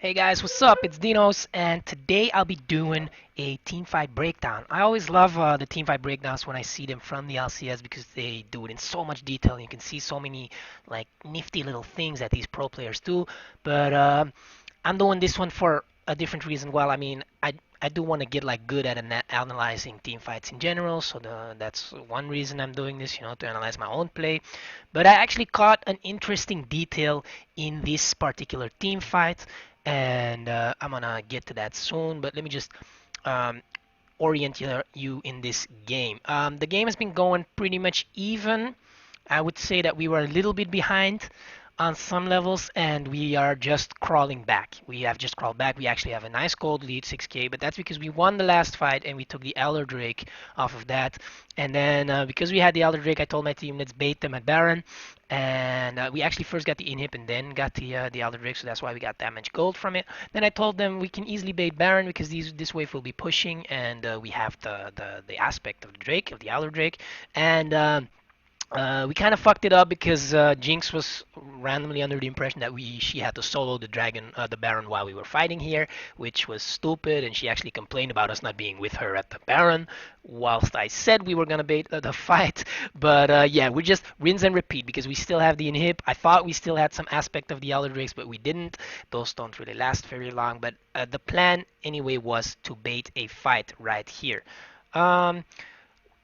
Hey guys, what's up? It's Dinos, and today I'll be doing a teamfight breakdown. I always love the teamfight breakdowns when I see them from the LCS because they do it in so much detail. And you can see so many like nifty little things that these pro players do. But I'm doing this one for a different reason. Well, I do want to get like good at analyzing team fights in general, so that's one reason I'm doing this, to analyze my own play. But I actually caught an interesting detail in this particular team fight, and I'm gonna get to that soon. But let me just um, orient you in this game. The game has been going pretty much even. I would say that we were a little bit behind on some levels, and we are just crawling back. We have just crawled back. We actually have a nice gold lead, 6K, but that's because we won the last fight and we took the Elder Drake off of that. And then because we had the Elder Drake, I told my team, let's bait them at Baron. And we actually first got the inhib and then got the Elder Drake, so that's why we got that much gold from it. Then I told them we can easily bait Baron because this wave will be pushing, and we have the aspect of the Drake, of the Elder Drake. And we kind of fucked it up because Jinx was randomly under the impression that she had to solo the dragon, the Baron, while we were fighting here, which was stupid, and she actually complained about us not being with her at the Baron, whilst I said we were gonna bait the fight. But yeah, we just rinse and repeat because we still have the inhib. I thought we still had some aspect of the Elder Drakes, but we didn't. Those don't really last very long. But the plan anyway was to bait a fight right here. Um,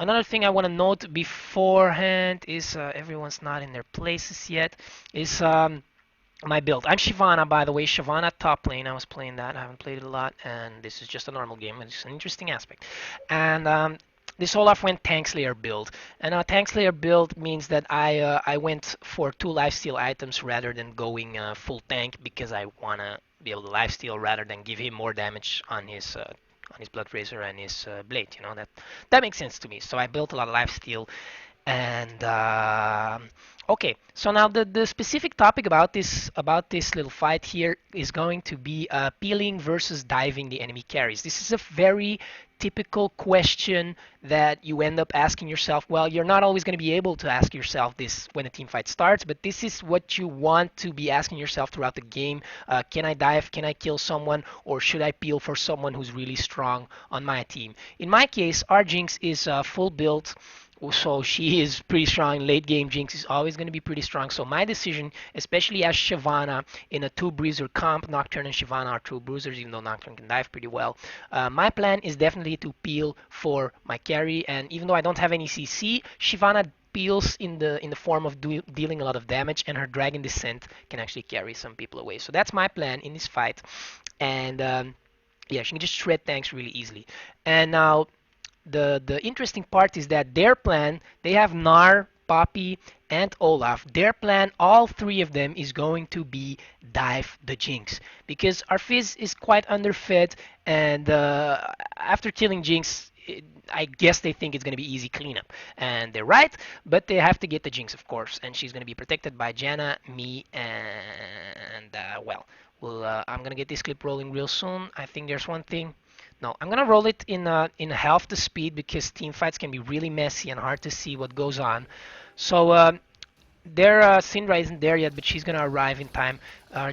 Another thing I want to note beforehand is everyone's not in their places yet. Is my build. I'm Shyvana, by the way. Shyvana top lane. I was playing that. I haven't played it a lot, and this is just a normal game. It's an interesting aspect. And this Olaf went Tank Slayer build, and a Tank Slayer build means that I went for 2 lifesteal items rather than going full tank because I wanna be able to lifesteal rather than give him more damage on his Blood Razor and his blade. That makes sense to me. So I built a lot of lifesteal, and okay, so now the specific topic about this little fight here is going to be peeling versus diving the enemy carries. This is a very typical question that you end up asking yourself. Well, you're not always going to be able to ask yourself this when a team fight starts, but this is what you want to be asking yourself throughout the game. Can I dive? Can I kill someone? Or should I peel for someone who's really strong on my team? In my case, our Jinx is full build, so she is pretty strong. Late game Jinx is always going to be pretty strong. So my decision, especially as Shyvana in a 2 bruiser comp, Nocturne and Shyvana are 2 bruisers, even though Nocturne can dive pretty well. My plan is definitely to peel for my carry, and even though I don't have any CC, Shyvana peels in the form of dealing a lot of damage, and her Dragon Descent can actually carry some people away. So that's my plan in this fight, and yeah, she can just shred tanks really easily. And now the interesting part is that their plan, they have Gnar, Poppy, and Olaf. Their plan, all three of them, is going to be dive the Jinx because our Fizz is quite underfed, and after killing Jinx, I guess they think it's going to be easy cleanup, and they're right. But they have to get the Jinx, of course, and she's going to be protected by Janna, me, and I'm going to get this clip rolling real soon. I think there's one thing. No, I'm gonna roll it in half the speed because team fights can be really messy and hard to see what goes on. So Syndra isn't there yet, but she's gonna arrive in time.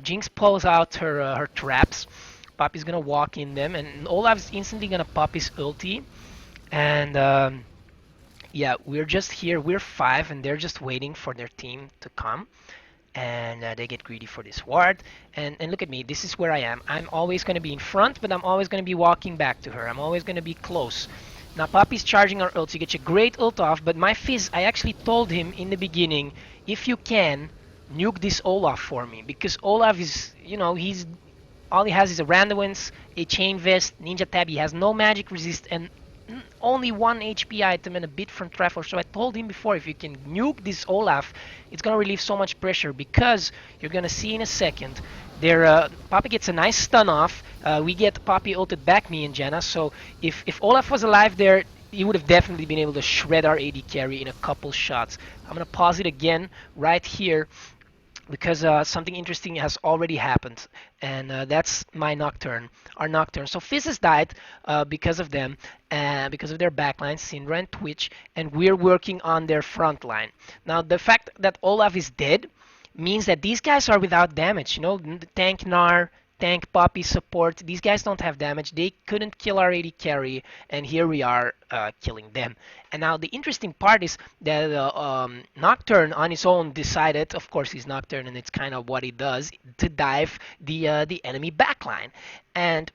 Jinx pulls out her traps. Poppy's gonna walk in them, and Olaf's instantly gonna pop his ulti. And yeah, we're just here. We're 5, and they're just waiting for their team to come, and they get greedy for this ward. And look at me, this is where I am. I'm always going to be in front, but I'm always going to be walking back to her. I'm always going to be close. Now Poppy's charging her ult. You get your great ult off, but my Fizz, I actually told him in the beginning, if you can, nuke this Olaf for me, because Olaf is, he's all he has is a Randuin's, a Chain Vest, Ninja Tab. He has no magic resist, and only 1 HP item and a bit from Trevor. So I told him before, if you can nuke this Olaf, it's gonna relieve so much pressure, because you're gonna see in a second. Poppy gets a nice stun off. We get Poppy ulted back, me and Janna. So if Olaf was alive there, he would have definitely been able to shred our AD carry in a couple shots. I'm gonna pause it again right here because something interesting has already happened, and that's my Nocturne, our Nocturne. So Fizz has died because of them, because of their backline, Syndra and Twitch, and we're working on their front line. Now, the fact that Olaf is dead means that these guys are without damage. Tank Gnar, tank, Poppy support. These guys don't have damage. They couldn't kill our AD carry, and here we are killing them. And now the interesting part is that Nocturne on his own decided, of course he's Nocturne, and it's kind of what he does, to dive the enemy backline. And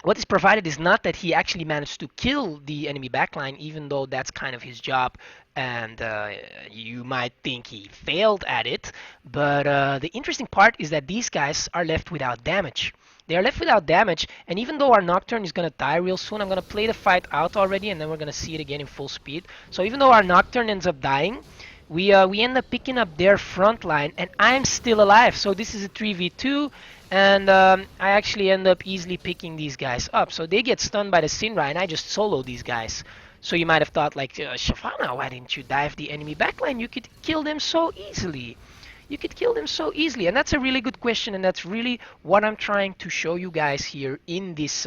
what is provided is not that he actually managed to kill the enemy backline, even though that's kind of his job, and you might think he failed at it. But the interesting part is that these guys are left without damage. They are left without damage, and even though our Nocturne is going to die real soon, I'm going to play the fight out already, and then we're going to see it again in full speed. So even though our Nocturne ends up dying, we end up picking up their front line, and I'm still alive. So this is a 3v2, and I actually end up easily picking these guys up. So they get stunned by the Sinra, and I just solo these guys. So you might have thought, like, Shyvana, why didn't you dive the enemy backline? You could kill them so easily. You could kill them so easily, and that's a really good question, and that's really what I'm trying to show you guys here in this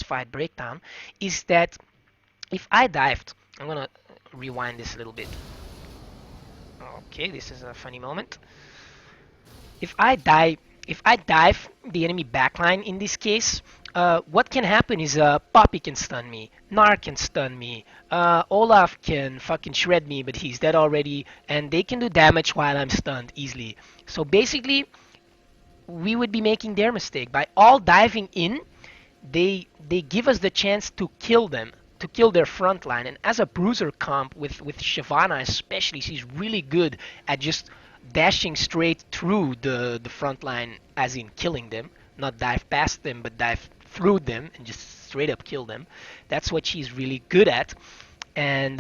fight breakdown. Is that if I dived, I'm gonna rewind this a little bit. Okay, this is a funny moment. If I dive the enemy backline in this case, what can happen is Poppy can stun me, Gnar can stun me, Olaf can fucking shred me, but he's dead already, and they can do damage while I'm stunned easily. So basically, we would be making their mistake. By all diving in, they give us the chance to kill them, to kill their front line. And as a bruiser comp with Shyvana especially, she's really good at just dashing straight through the front line, as in killing them, not dive past them, but dive through them and just straight up kill them. That's what she's really good at. And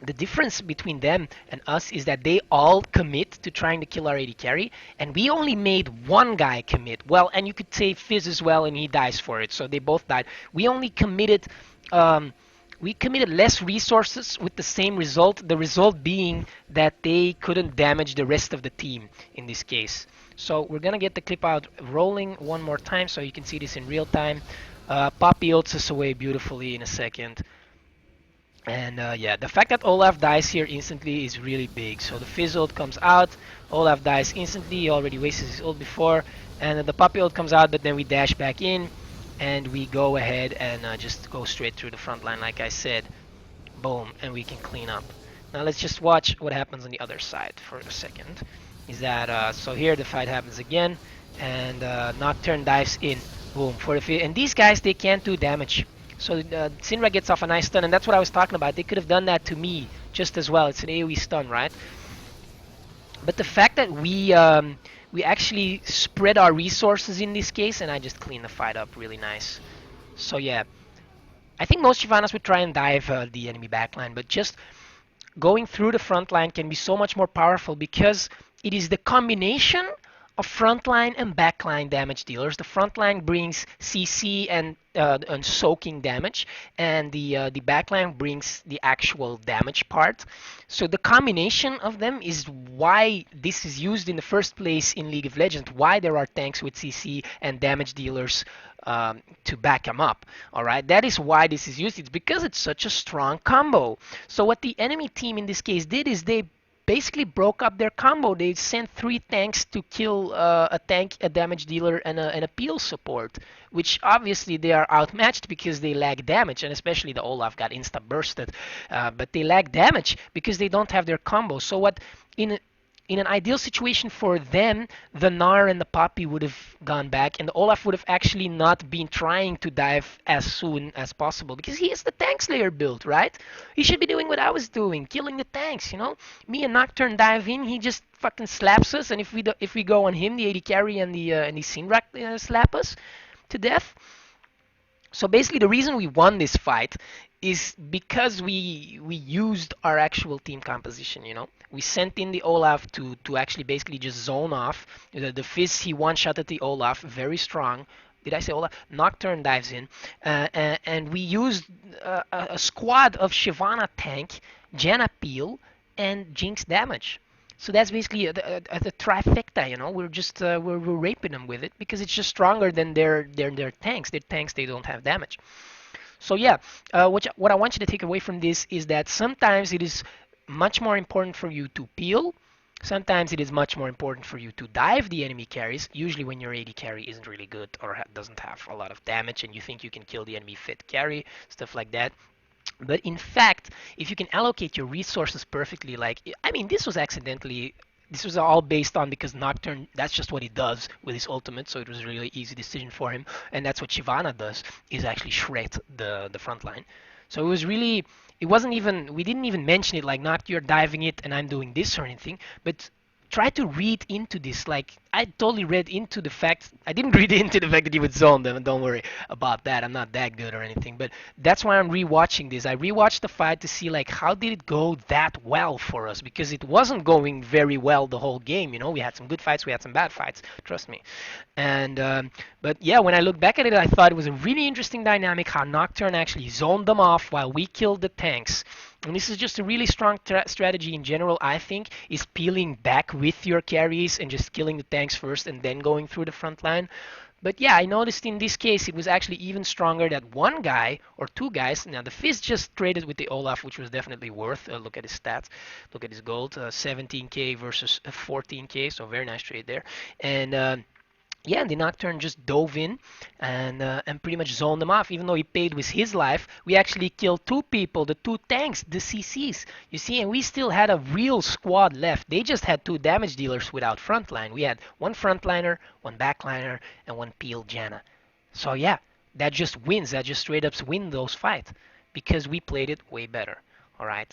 the difference between them and us is that they all commit to trying to kill our AD carry, and we only made one guy commit. Well, and you could say Fizz as well, and he dies for it, so they both died. We only committed, we committed less resources with the same result, the result being that they couldn't damage the rest of the team in this case. So we're gonna get the clip out rolling one more time so you can see this in real time. Poppy ults us away beautifully in a second. And yeah, the fact that Olaf dies here instantly is really big. So the Fizz ult comes out, Olaf dies instantly, he already wasted his ult before, and then the Puppy ult comes out, but then we dash back in, and we go ahead and just go straight through the front line like I said. Boom, and we can clean up. Now let's just watch what happens on the other side for a second. Is that, so here the fight happens again, and Nocturne dives in. Boom, for the and these guys, they can't do damage. So Sinra gets off a nice stun, and that's what I was talking about. They could have done that to me just as well. It's an AoE stun, right? But the fact that we actually spread our resources in this case, and I just cleaned the fight up really nice. So yeah, I think most Shyvanas would try and dive the enemy backline, but just going through the front line can be so much more powerful because it is the combination of frontline and backline damage dealers. The frontline brings CC and soaking damage, and the backline brings the actual damage part. So the combination of them is why this is used in the first place in League of Legends. Why there are tanks with CC and damage dealers to back them up. All right, that is why this is used. It's because it's such a strong combo. So what the enemy team in this case did is they basically broke up their combo. They sent 3 tanks to kill a tank, a damage dealer, and a peel support, which obviously they are outmatched because they lack damage, and especially the Olaf got insta-bursted. But they lack damage because they don't have their combo. So what in an ideal situation for them, the Gnar and the Poppy would have gone back, and the Olaf would have actually not been trying to dive as soon as possible because he is the tank slayer build, right? He should be doing what I was doing, killing the tanks, you know? Me and Nocturne dive in, he just fucking slaps us, and if we go on him, the AD carry and the Sinrak slap us to death. So basically, the reason we won this fight is because we used our actual team composition. You know, we sent in the Olaf to actually basically just zone off. The Fizz, he one-shotted the Olaf, very strong. Did I say Olaf? Nocturne dives in, and we used a squad of Shyvana tank, Janna peel, and Jinx damage. So that's basically a trifecta, you know. We're just we're raping them with it because it's just stronger than their tanks. Their tanks, they don't have damage. So yeah, what I want you to take away from this is that sometimes it is much more important for you to peel Sometimes it is much more important for you to dive the enemy carries, usually when your AD carry isn't really good or doesn't have a lot of damage and you think you can kill the enemy fit carry, stuff like that. But in fact, if you can allocate your resources perfectly, like, I mean, this was all based on because Nocturne, that's just what he does with his ultimate, so it was a really easy decision for him. And that's what Shyvana does, is actually shred the front line. So it was really, it wasn't even, we didn't even mention it like, Noct, you're diving it and I'm doing this or anything. But try to read into this. Like, I totally read into the fact, I didn't read into the fact that he would zone them. Don't worry about that. I'm not that good or anything. But that's why I'm rewatching this. I rewatched the fight to see like how did it go that well for us, because it wasn't going very well the whole game. You know, we had some good fights, we had some bad fights. Trust me. And but yeah, when I look back at it, I thought it was a really interesting dynamic how Nocturne actually zoned them off while we killed the tanks. And this is just a really strong strategy in general, I think, is peeling back with your carries and just killing the tanks first and then going through the front line. But yeah, I noticed in this case it was actually even stronger that one guy or two guys. Now the Fizz just traded with the Olaf, which was definitely worth. Look at his stats, look at his gold, 17k versus 14k, so very nice trade there. And yeah, the Nocturne just dove in and pretty much zoned them off. Even though he paid with his life, we actually killed two people, the two tanks, the CCs. You see, and we still had a real squad left. They just had two damage dealers without frontline. We had one frontliner, one backliner, and one peel Janna. So yeah, that just wins. That just straight up win those fights because we played it way better. All right.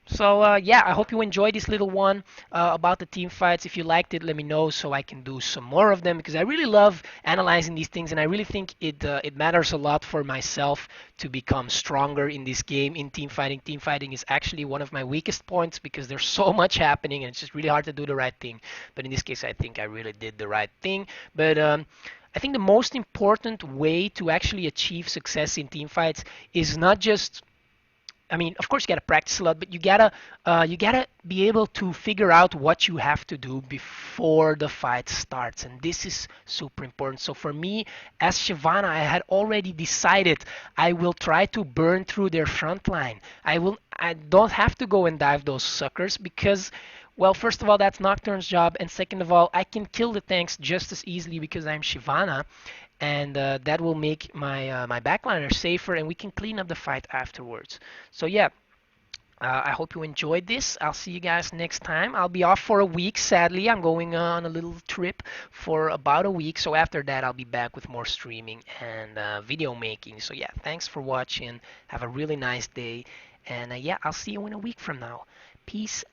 So yeah, I hope you enjoyed this little one about the team fights. If you liked it, let me know so I can do some more of them because I really love analyzing these things and I really think it matters a lot for myself to become stronger in this game in team fighting. Team fighting is actually one of my weakest points because there's so much happening and it's just really hard to do the right thing. But in this case, I think I really did the right thing. But I think the most important way to actually achieve success in team fights is not just, I mean, of course, you gotta practice a lot, but you gotta be able to figure out what you have to do before the fight starts, and this is super important. So for me, as Shyvana, I had already decided I will try to burn through their front line. I don't have to go and dive those suckers because, well, first of all, that's Nocturne's job, and second of all, I can kill the tanks just as easily because I'm Shyvana, and that will make my backliner safer, and we can clean up the fight afterwards. So yeah, I hope you enjoyed this. I'll see you guys next time. I'll be off for a week, sadly. I'm going on a little trip for about a week. So after that, I'll be back with more streaming and video making. So yeah, thanks for watching. Have a really nice day. And yeah, I'll see you in a week from now. Peace.